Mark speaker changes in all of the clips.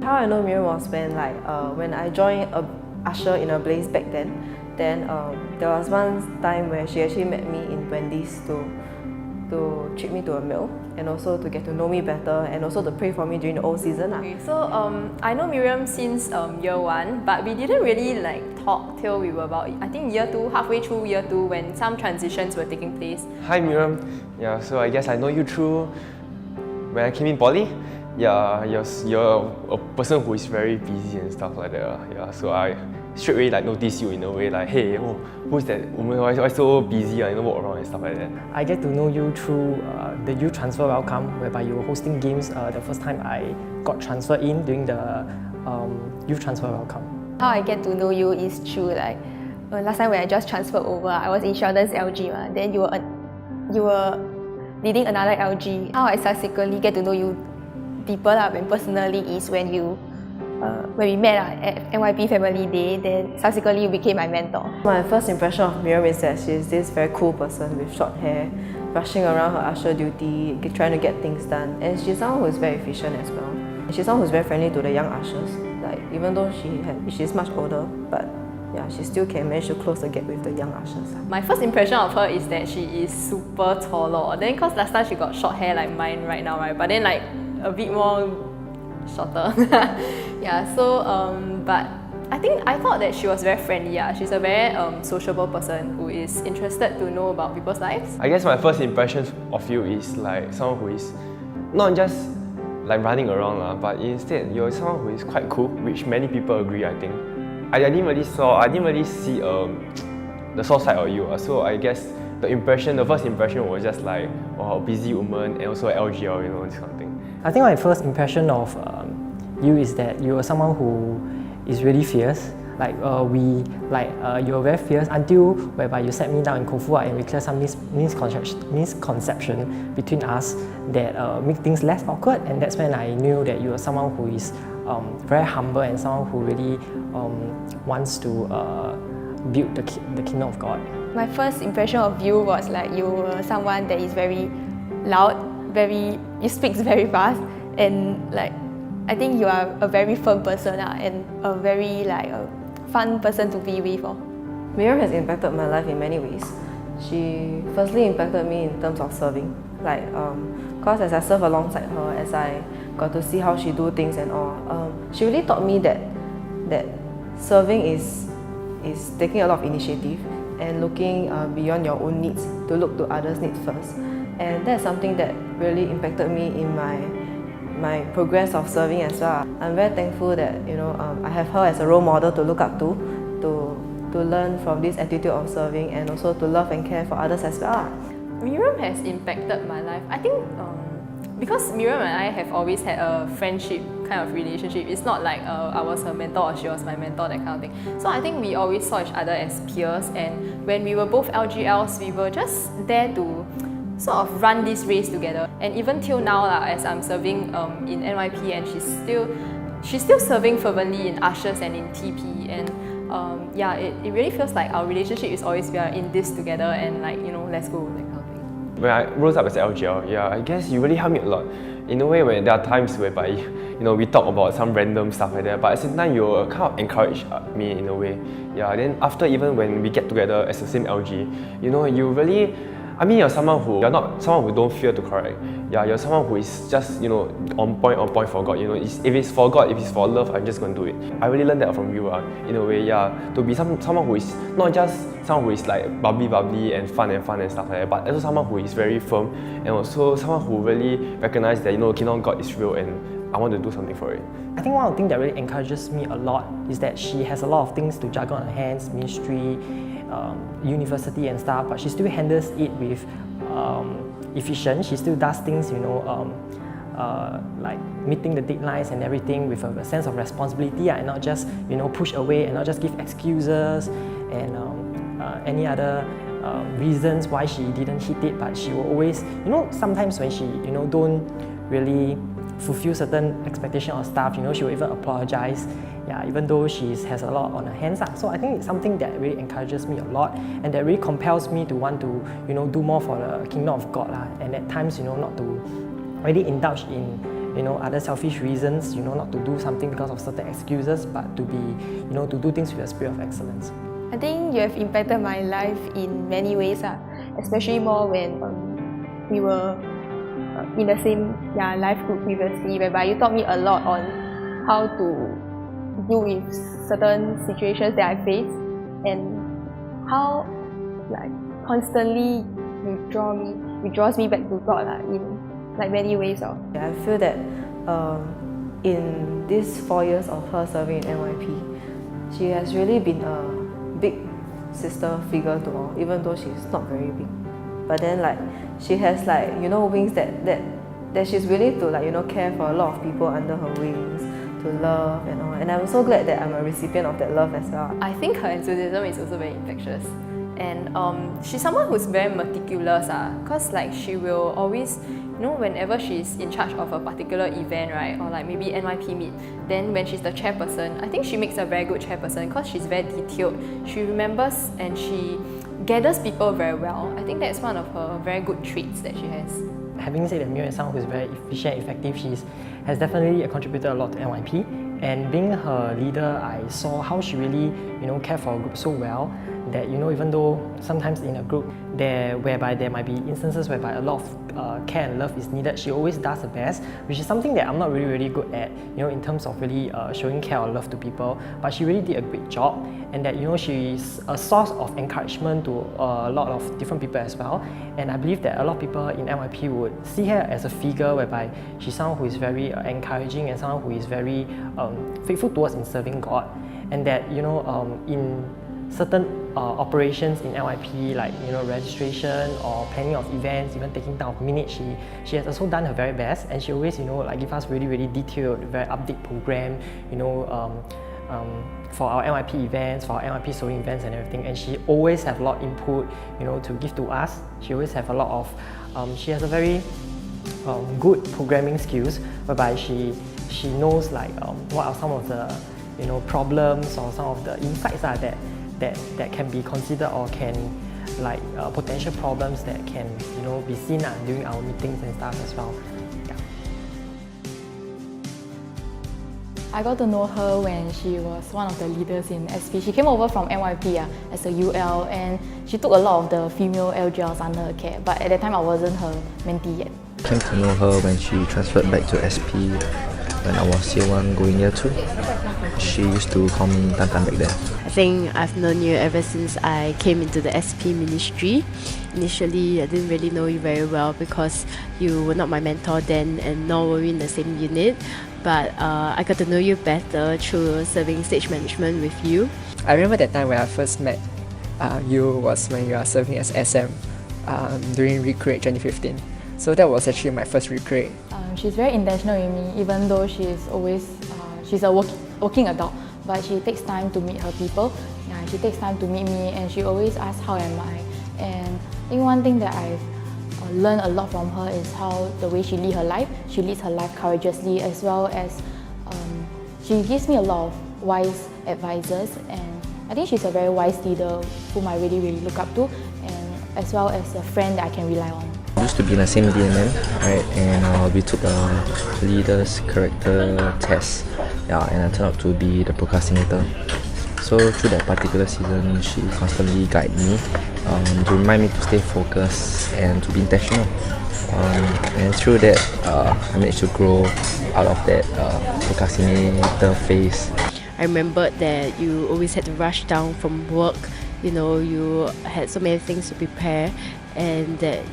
Speaker 1: how I know Miriam was when I joined a usher in a blaze back then. Then there was one time where she actually met me in Wendy's to treat me to a meal and also to get to know me better and also to pray for me during the old season.
Speaker 2: Okay, so I know Miriam since year 1, but we didn't really talk till we were about, I think year 2, halfway through year 2 when some transitions were taking place.
Speaker 3: Hi Miriam, yeah, so I guess I know you through when I came in poly. Yeah, you're a person who is very busy and stuff like that. Yeah, so I straight away notice you in a way hey, who's that woman? Why so busy? Walk around and stuff like that.
Speaker 4: I get to know you through the youth transfer welcome, whereby you were hosting games the first time I got transferred in during the youth transfer welcome.
Speaker 5: How I get to know you is through last time when I just transferred over, I was in Sheldon's LG, then you were leading another LG. How I subsequently get to know you deeper and personally is when we met at NYP Family Day, then subsequently you became my mentor.
Speaker 1: My first impression of Miriam is that she's this very cool person with short hair, rushing around her usher duty, trying to get things done. And she's someone who is very efficient as well. She's someone who's very friendly to the young ushers. Even though she's much older, but yeah, she still can manage to close the gap with the young ushers.
Speaker 2: My first impression of her is that she is super taller. Then cause last time she got short hair like mine right now, right? But then a bit more shorter. Yeah, so but I thought that she was very friendly. Yeah, she's a very sociable person who is interested to know about people's lives.
Speaker 3: I guess my first impression of you is someone who is not just running around, but instead you're someone who is quite cool, which many people agree. I think I didn't really see the soft side of you. So I guess the first impression was just a busy woman and also LGL, this kind of thing.
Speaker 4: I think my first impression of you is that you are someone who is really fierce. You were very fierce until whereby you sat me down in Kofu and we cleared some misconception between us that make things less awkward, and that's when I knew that you are someone who is very humble and someone who really wants to build the kingdom of God.
Speaker 5: My first impression of you was you were someone that is very loud, you speak very fast, and I think you are a very firm person and a very fun person to be with.
Speaker 1: Miriam has impacted my life in many ways. She firstly impacted me in terms of serving. Cause as I serve alongside her, as I got to see how she do things and all, she really taught me that serving is taking a lot of initiative and looking beyond your own needs to look to others' needs first. And that's something that really impacted me in my progress of serving as well. I'm very thankful that I have her as a role model to look up to learn from this attitude of serving and also to love and care for others as well.
Speaker 2: Miriam has impacted my life. I think because Miriam and I have always had a friendship kind of relationship. It's not I was her mentor or she was my mentor, that kind of thing. So I think we always saw each other as peers, and when we were both LGLs, we were just there to sort of run this race together. And even till now, as I'm serving in NYP, and she's still serving fervently in ushers and in TP, and it really feels like our relationship is always we are in this together and let's go, that kind of thing.
Speaker 3: When I rose up as LGL, I guess you really helped me a lot. In a way, when there are times whereby we talk about some random stuff like that, but at the same time you kind of encourage me in a way. Then after, even when we get together as the same LG, you really, you're someone who, you're not someone who don't fear to correct. You're someone who is just, on point for God. If it's for God, if it's for love, I'm just going to do it. I really learned that from you, in a way, to be someone who is not just someone who is bubbly and fun and stuff like that, but also someone who is very firm, and also someone who really recognizes that, kingdom of God is real and I want to do something for it.
Speaker 4: I think one of the things that really encourages me a lot is that she has a lot of things to juggle on her hands, ministry, university and stuff, but she still handles it with efficient. She still does things, like meeting the deadlines and everything with a sense of responsibility, and not just push away and not just give excuses and any other reasons why she didn't hit it. But she will always, sometimes when she don't really fulfill certain expectation or stuff, she will even apologize. Even though she has a lot on her hands. So I think it's something that really encourages me a lot, and that really compels me to want to, do more for the kingdom of God. And at times, not to really indulge in, other selfish reasons, not to do something because of certain excuses, but to be, to do things with a spirit of excellence.
Speaker 5: I think you have impacted my life in many ways, especially more when we were in the same life group previously, whereby you taught me a lot on how to deal with certain situations that I face and how constantly draws me back to God in many ways.
Speaker 1: I feel that in these 4 years of her serving in NYP, she has really been a big sister figure to all, even though she's not very big. But then she has wings that she's willing to care for a lot of people under her wings, to love and all. And I'm so glad that I'm a recipient of that love as well.
Speaker 2: I think her enthusiasm is also very infectious. And she's someone who's very meticulous, because she will always, whenever she's in charge of a particular event, right, or maybe NYP meet, then when she's the chairperson, I think she makes a very good chairperson because she's very detailed. She remembers and she gathers people very well. I think that's one of her very good traits that she has.
Speaker 4: Having said that Miriam is someone who's very efficient and effective, she has definitely contributed a lot to NYP. And being her leader, I saw how she really, cared for a group so well that, even though sometimes in a group whereby there might be instances whereby a lot of care and love is needed, she always does her best, which is something that I'm not really good at, in terms of really showing care or love to people. But she really did a great job, and that, she's a source of encouragement to a lot of different people as well. And I believe that a lot of people in NYP would see her as a figure whereby she's someone who is very encouraging and someone who is very faithful towards in serving God, and that in certain operations in NYP, like registration or planning of events, even taking down of minutes, she has also done her very best, and she always give us really detailed, very update program, for our NYP events, for our NYP sewing events and everything. And she always have a lot of input, to give to us. She always have a lot of, she has a very good programming skills, whereby she knows what are some of the problems or some of the insights that can be considered, or can potential problems that can be seen during our meetings and stuff as well.
Speaker 6: I got to know her when she was one of the leaders in SP. She came over from NYP as a UL, and she took a lot of the female LGLs under her care, but at that time I wasn't her mentee yet.
Speaker 7: I came to know her when she transferred back to SP when I was year 1 going year 2. She used to call me Tan Tan back then.
Speaker 8: I think I've known you ever since I came into the SP ministry. Initially, I didn't really know you very well because you were not my mentor then, and nor were we in the same unit. But I got to know you better through serving stage management with you.
Speaker 9: I remember that time when I first met you was when you are serving as SM during Recreate 2015. So that was actually my first Recreate.
Speaker 6: She's very intentional with me, even though she's always she's a working adult, but she takes time to meet her people. Yeah, she takes time to meet me, and she always asks how am I. And I think one thing that I've learned a lot from her is how the way she leads her life. She leads her life courageously, as well as she gives me a lot of wise advices, and I think she's a very wise leader whom I really look up to, and as well as a friend that I can rely on.
Speaker 7: We used to be in the same DNM, right? And we took a leader's character test, and I turned out to be the procrastinator. So through that particular season, she constantly guided me to remind me to stay focused and to be intentional. And through that, I managed to grow out of that procrastinator phase.
Speaker 8: I remembered that you always had to rush down from work. You had so many things to prepare, and that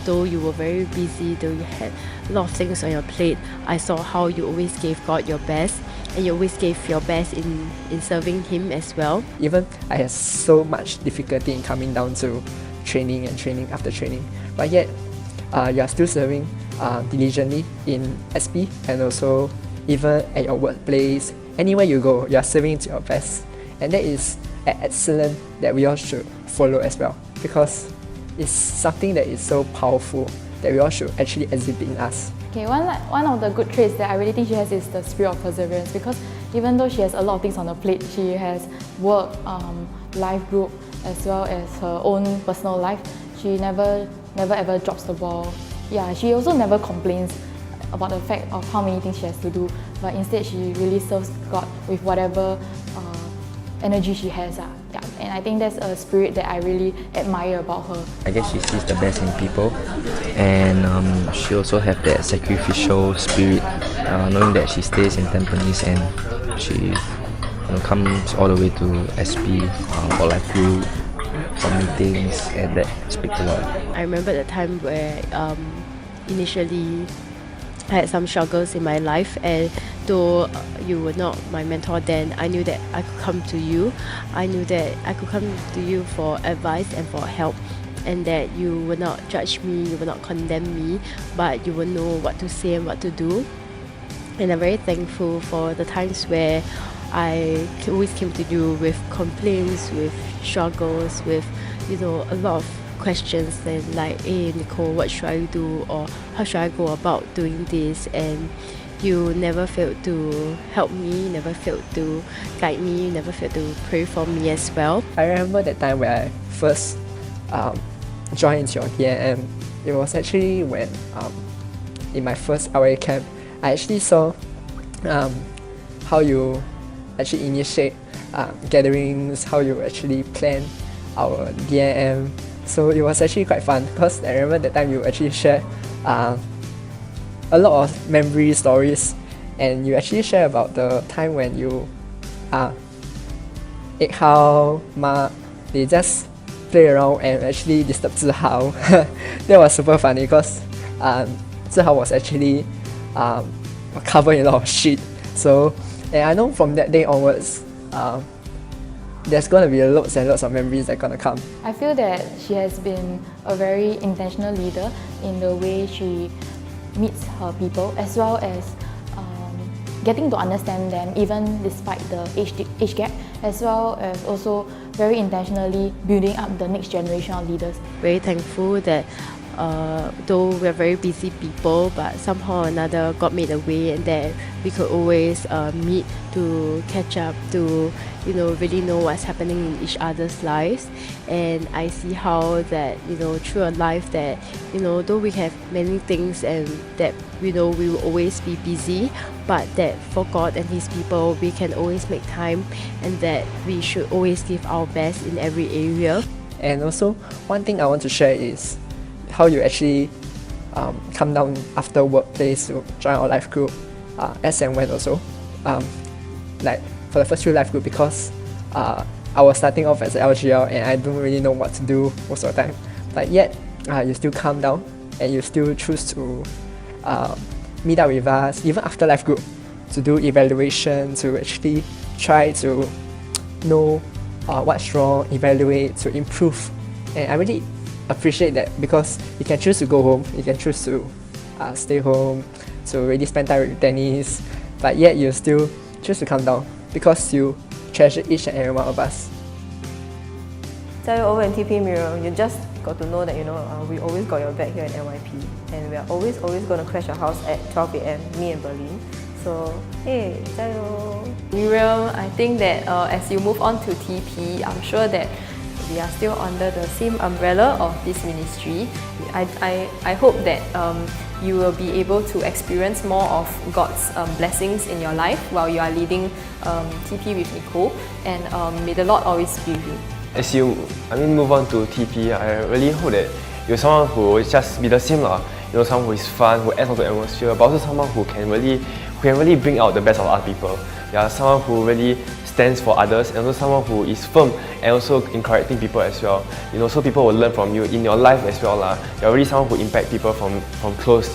Speaker 8: though you were very busy, though you had a lot of things on your plate, I saw how you always gave God your best, and you always gave your best in serving Him as well.
Speaker 9: Even I had so much difficulty in coming down to training and training after training, but yet you are still serving diligently in SP, and also even at your workplace, anywhere you go, you are serving to your best, and that is an excellence that we all should follow as well, because it's something that is so powerful that we all should actually exhibit in us.
Speaker 6: Okay, one of the good traits that I really think she has is the spirit of perseverance, because even though she has a lot of things on her plate, she has work, life group, as well as her own personal life. She never ever drops the ball. Yeah, she also never complains. about the fact of how many things she has to do, but instead she really serves God with whatever energy she has. Yeah. And I think that's a spirit that I really admire about her.
Speaker 7: I guess she sees the best in people, and she also have that sacrificial spirit, knowing that she stays in Tampines and she comes all the way to SP for life group, for meetings, and that speaks a lot.
Speaker 8: I remember the time where initially I had some struggles in my life, and though you were not my mentor then, I knew that I could come to you. I knew that I could come to you for advice and for help, and that you will not judge me, you will not condemn me, but you will know what to say and what to do. And I'm very thankful for the times where I always came to you with complaints, with struggles, with a lot of questions, and like, hey Nicole, what should I do, or how should I go about doing this? And you never failed to help me, never failed to guide me, never failed to pray for me as well.
Speaker 9: I remember that time where I first joined your DNM. It was actually when in my first LA camp, I actually saw how you actually initiate gatherings, how you actually plan our DNM. So it was actually quite fun, because I remember that time you actually shared a lot of memory stories, and you actually share about the time when you how they just play around and actually disturb Zihao. That was super funny, because Zihao was actually covered in a lot of shit. So, and I know from that day onwards, there's gonna be lots and lots of memories that are gonna come.
Speaker 6: I feel that she has been a very intentional leader in the way she meets her people, as well as getting to understand them even despite the age gap, as well as also very intentionally building up the next generation of leaders.
Speaker 8: Very thankful that though we're very busy people, but somehow or another God made a way, and that we could always meet to catch up, to really know what's happening in each other's lives. And I see how that through a life that though we have many things, and that we will always be busy, but that for God and His people we can always make time, and that we should always give our best in every area.
Speaker 9: And also, one thing I want to share is how you actually come down after workplace to join our life group, as and when also. Like for the first few life group, because I was starting off as an LGL and I don't really know what to do most of the time. But yet, you still come down and you still choose to meet up with us, even after life group, to do evaluation, to actually try to know what's wrong, evaluate, to improve. And I really appreciate that, because you can choose to go home, you can choose to stay home, to really spend time with tennis, but yet you still choose to come down because you treasure each and every one of us.
Speaker 1: Tell you over in TP Miriam, you just got to know that we always got your back here at NYP, and we are always going to crash your house at 12 AM, me and Berlin. So hey, 加油!
Speaker 2: Miriam, I think that as you move on to TP, I'm sure that we are still under the same umbrella of this ministry. I hope that you will be able to experience more of God's blessings in your life while you are leading TP with Nicole, and may the Lord always be with you.
Speaker 3: As you move on to TP, I really hope that you're someone who will just be the same someone who is fun, who adds on to the atmosphere, but also someone who can really bring out the best of other people. Yeah, someone who really stands for others, and also someone who is firm and also encouraging people as well. So people will learn from you in your life as well. You're really someone who impact people from close,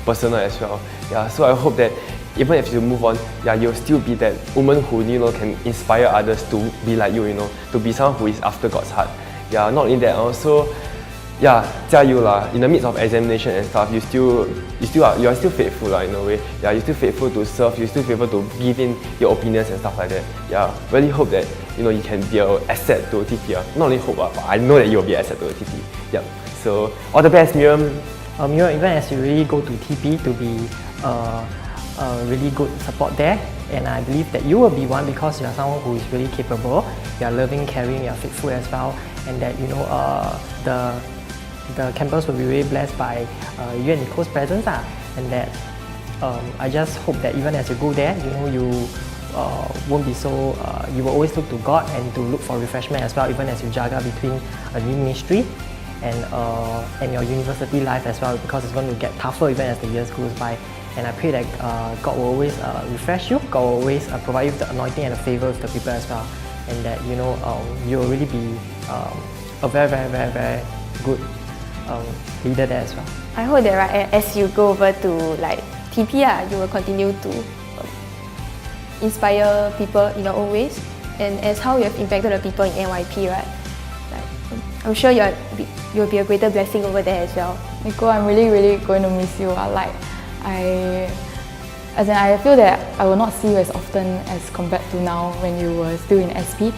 Speaker 3: personal as well. Yeah, so I hope that even if you move on, you'll still be that woman who can inspire others to be like you, to be someone who is after God's heart. Yeah, not only that, also, 加油啦! In the midst of examination and stuff, you are still faithful in a way. Yeah, you're still faithful to serve. You're still faithful to give in your opinions and stuff like that. Yeah, really hope that you can be an asset to TP. Not only hope, but I know that you'll be an asset to TP. Yeah. So all the best, Miriam.
Speaker 4: Miriam, even as you really go to TP to be a really good support there, and I believe that you will be one, because you are someone who is really capable. You are loving, caring, you are faithful as well, and that the campus will be really blessed by you and Nicole's presence, and that I just hope that even as you go there, you won't be so, you will always look to God and to look for refreshment as well, even as you juggle between a new ministry and your university life as well, because it's going to get tougher even as the years goes by. And I pray that God will always refresh you, God will always provide you with the anointing and the favor with the people as well, and that you will really be a very, very, very, very good leader there as well.
Speaker 5: I hope that right, as you go over to like TP, you will continue to inspire people in your own ways, and as how you have impacted the people in NYP, right? Like, I'm sure you'll be a greater blessing over there as well.
Speaker 6: Nicole, I'm really, really going to miss you. I feel that I will not see you as often as compared to now when you were still in SP,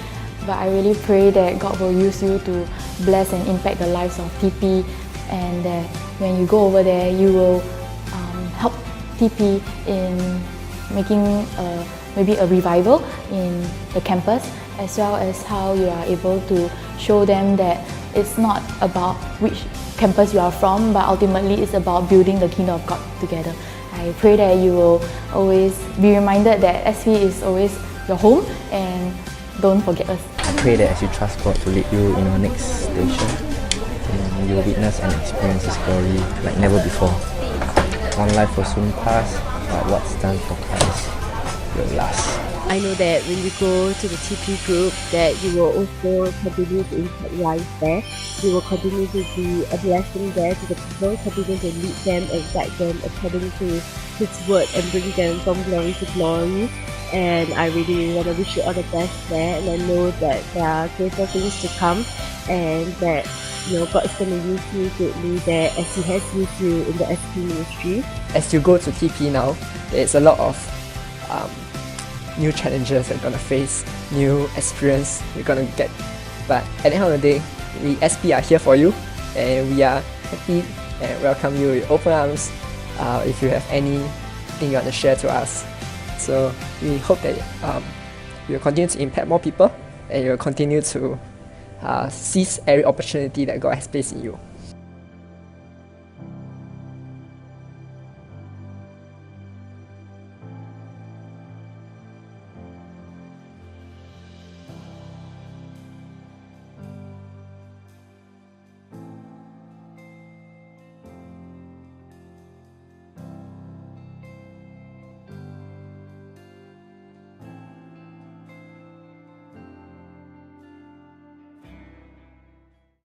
Speaker 6: but I really pray that God will use you to bless and impact the lives of TP, and that when you go over there, you will help TP in making maybe a revival in the campus, as well as how you are able to show them that it's not about which campus you are from, but ultimately it's about building the kingdom of God together. I pray that you will always be reminded that SP is always your home, and don't forget us.
Speaker 7: I pray that as you trust God to lead you in your next station, you will witness and experience His glory like never before. One life will soon pass, but what's done for Christ will last.
Speaker 8: I know that when you go to the TP group, that you will also continue to impact lives there. You will continue to be a blessing there to the people, continue to lead them and guide them according to His word and bring them from glory to glory. And I really want to wish you all the best there, and I know that there are greater things to come, and that God is going to use you greatly there as He has used you in the SP ministry.
Speaker 9: As you go to TP now, there's a lot of new challenges you're gonna face, new experience you're gonna get. But at the end of the day, we SP are here for you, and we are happy and welcome you with open arms if you have anything you want to share to us. So we hope that you'll continue to impact more people, and you'll continue to seize every opportunity that God has placed in you.